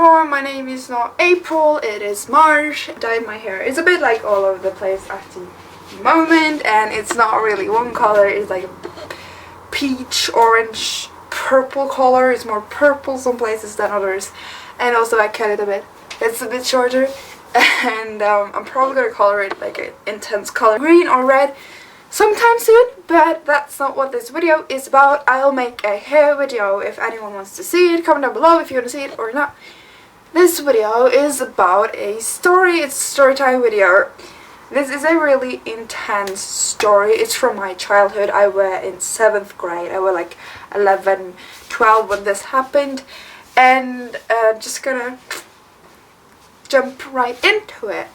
everyone, my name is not April, it is March. I dyed my hair. It's a bit like all over the place at the moment, and it's not really one color. It's like a peach, orange, purple color. It's more purple some places than others. And also I cut it a bit. It's a bit shorter, and I'm probably gonna color it like an intense color, green or red, sometime soon, but that's not what this video is about. I'll make a hair video if anyone wants to see it. Comment down below if you want to see it or not. This video is about a story. It's a story time video. This is a really intense story. It's from my childhood. I was in 7th grade. I was like 11, 12 when this happened, and just gonna jump right into it.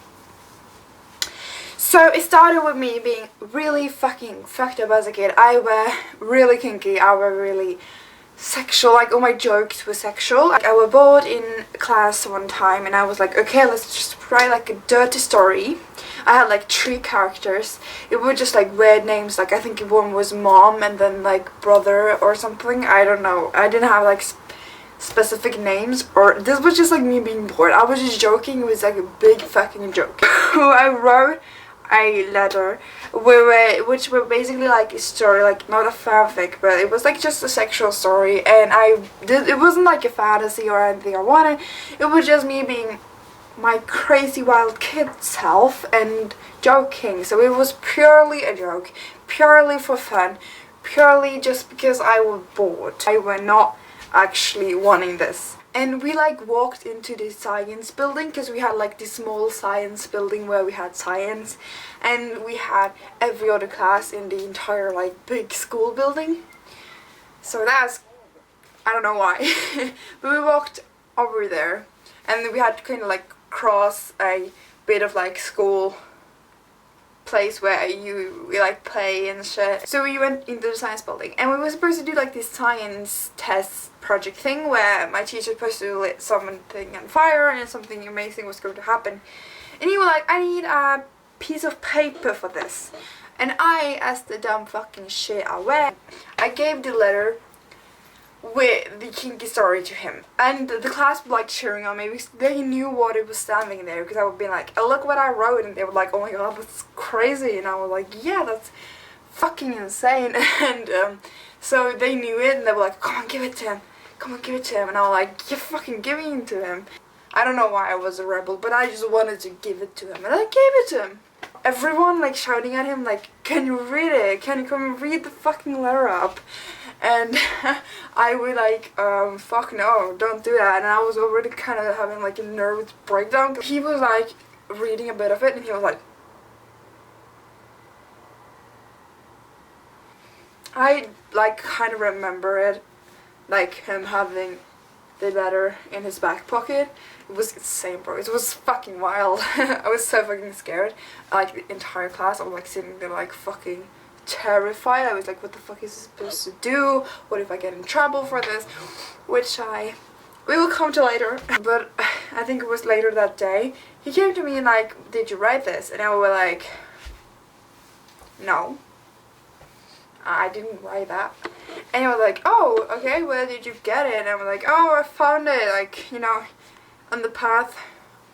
So it started with me being really fucking fucked up as a kid. I was really kinky, I was really sexual, like all my jokes were sexual. Like, I was bored in class one time and I was like, okay, let's just write like a dirty story. I had like 3 characters. It were just like weird names, like I think one was mom and then like brother or something, I don't know. I didn't have like specific names, or this was just like me being bored. I was just joking, it was like a big fucking joke. I wrote a letter which were basically like a story, like not a fanfic, but it was like just a sexual story, and it wasn't like a fantasy or anything I wanted. It was just me being my crazy wild kid self and joking. So it was purely a joke, purely for fun, purely just because I was bored. I was not actually wanting this. And we like walked into the science building, because we had like this small science building where we had science, and we had every other class in the entire like big school building. So that's, I don't know why, but we walked over there and we had to kind of like cross a bit of like school place where we like play and shit. So we went into the science building and we were supposed to do like this science test project thing where my teacher was supposed to lit something on fire and something amazing was going to happen. And he was like, I need a piece of paper for this. And I, as the dumb fucking shit I was, I gave the letter with the kinky story to him, and the class was like cheering on me because they knew what it was standing there, because I would be like, oh, look what I wrote, and they were like, oh my god, that's crazy, and I was like, yeah, that's fucking insane. And so they knew it and they were like, come on, give it to him, come on, give it to him, and I was like, you're fucking giving it to him. I don't know why I was a rebel, but I just wanted to give it to him, and I gave it to him. Everyone like shouting at him like, can you read it, can you come read the fucking letter up? And I would like, fuck no, don't do that. And I was already kind of having like a nervous breakdown. He was like reading a bit of it and he was like, I like kind of remember it, like him having the letter in his back pocket. It was insane, bro. It was fucking wild. I was so fucking scared. Like the entire class, I was like sitting there like fucking terrified. I was like, what the fuck is this supposed to do? What if I get in trouble for this? Which we will come to later. But I think it was later that day, he came to me and like, did you write this? And I was like, no, I didn't write that. And he was like, oh, okay, where did you get it? And I was like, oh, I found it, like, you know, on the path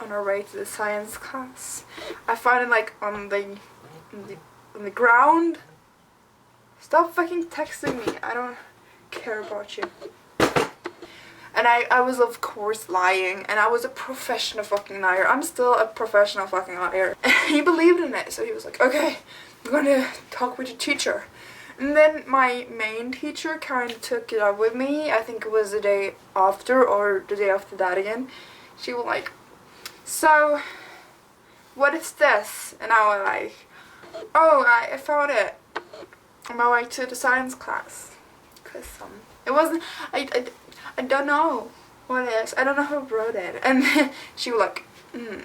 on our way to the science class. I found it like on the ground. Stop fucking texting me, I don't care about you. And I was of course lying, and I was a professional fucking liar. I'm still a professional fucking liar. And he believed in it, so he was like, okay, I'm gonna talk with your teacher. And then my main teacher kind of took it up with me. I think it was the day after or the day after that again. She was like, so what is this? And I was like, oh, I found it on my way to the science class, because it wasn't, I don't know what it is, I don't know who wrote it. And she was like,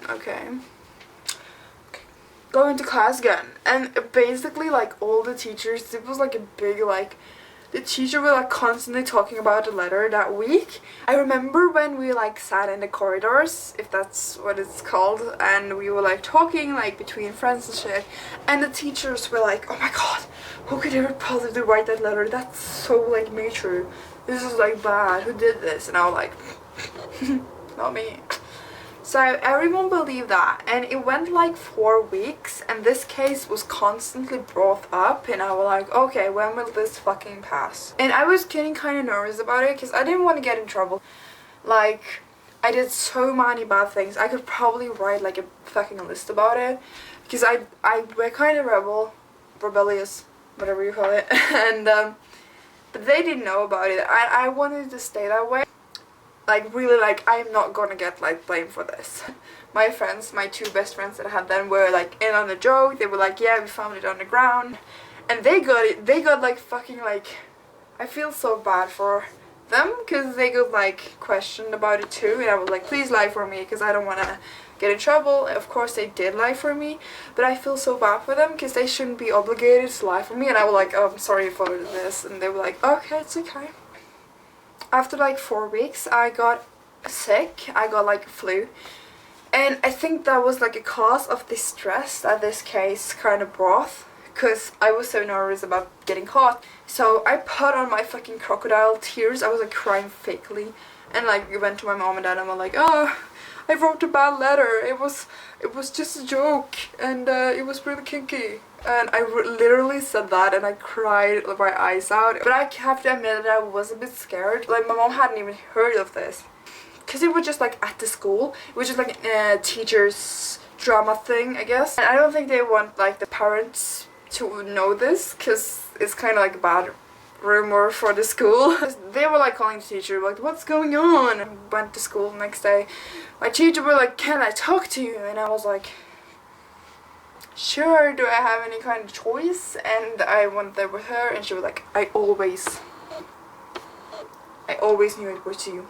okay, go into class again. And basically like all the teachers, it was like a big like, the teacher was like constantly talking about the letter that week. I remember when we like sat in the corridors, if that's what it's called, and we were like talking like between friends and shit, and the teachers were like, oh my god, who could ever possibly write that letter? That's so like mature. This is like bad. Who did this? And I was like, not me. So everyone believed that, and it went like 4 weeks, and this case was constantly brought up, and I was like, okay, when will this fucking pass? And I was getting kind of nervous about it because I didn't want to get in trouble. Like, I did so many bad things. I could probably write like a fucking list about it, because I were kind of rebellious, whatever you call it, and but they didn't know about it. I wanted to stay that way. Like, really, like, I'm not gonna get, like, blamed for this. My friends, my 2 best friends that I had then were, like, in on the joke. They were like, yeah, we found it on the ground. And they got, like, fucking, like, I feel so bad for them, because they got, like, questioned about it too. And I was like, please lie for me, because I don't want to get in trouble. Of course, they did lie for me. But I feel so bad for them, because they shouldn't be obligated to lie for me. And I was like, oh, I'm sorry for this. And they were like, okay, it's okay. After like 4 weeks, I got sick. I got like flu, and I think that was like a cause of the stress that this case kind of brought, because I was so nervous about getting caught. So I put on my fucking crocodile tears. I was like crying fakely, and like went to my mom and dad and was like, oh, I wrote a bad letter. It was just a joke, and it was really kinky. And I literally said that, and I cried my eyes out. But I have to admit that I was a bit scared. Like, my mom hadn't even heard of this, because it was just like at the school. It was just like a teacher's drama thing, I guess. And I don't think they want like the parents to know this, because it's kind of like a bad rumor for the school. They were like calling the teacher like, what's going on? And went to school the next day. My teacher were like, can I talk to you? And I was like, sure, do I have any kind of choice? And I went there with her, and she was like, I always knew it was you.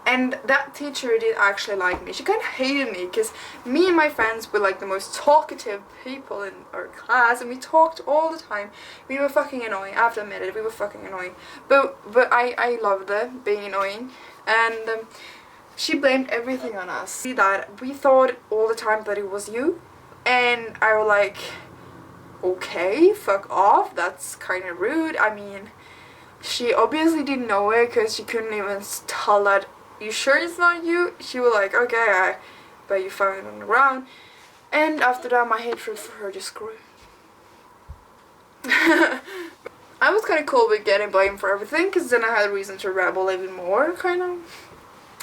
And that teacher did actually like me. She kind of hated me, because me and my friends were like the most talkative people in our class, and we talked all the time. We were fucking annoying. I have to admit it, we were fucking annoying. But I loved it, being annoying. And she blamed everything on us. See that we thought all the time that it was you. And I was like, okay, fuck off, that's kind of rude. I mean, she obviously didn't know it, because she couldn't even tell that, you sure it's not you? She was like, okay, but you found it on the ground. And after that, my hatred for her just grew. I was kind of cool with getting blamed for everything, because then I had a reason to rebel even more, kind of.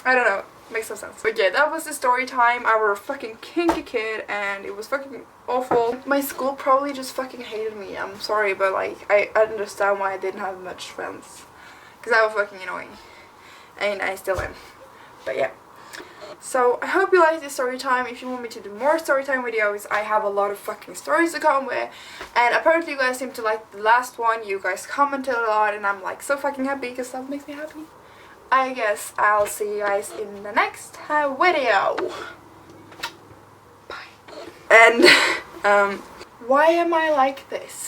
I don't know. Makes no sense. But yeah, that was the story time. I was a fucking kinky kid, and it was fucking awful. My school probably just fucking hated me. I'm sorry, but like, I understand why I didn't have much friends, because I was fucking annoying, and I still am. But yeah, so I hope you liked this story time. If you want me to do more story time videos, I have a lot of fucking stories to come with, and apparently you guys seem to like the last one. You guys commented a lot, and I'm like so fucking happy, because that makes me happy. I guess I'll see you guys in the next video. Bye. And why am I like this?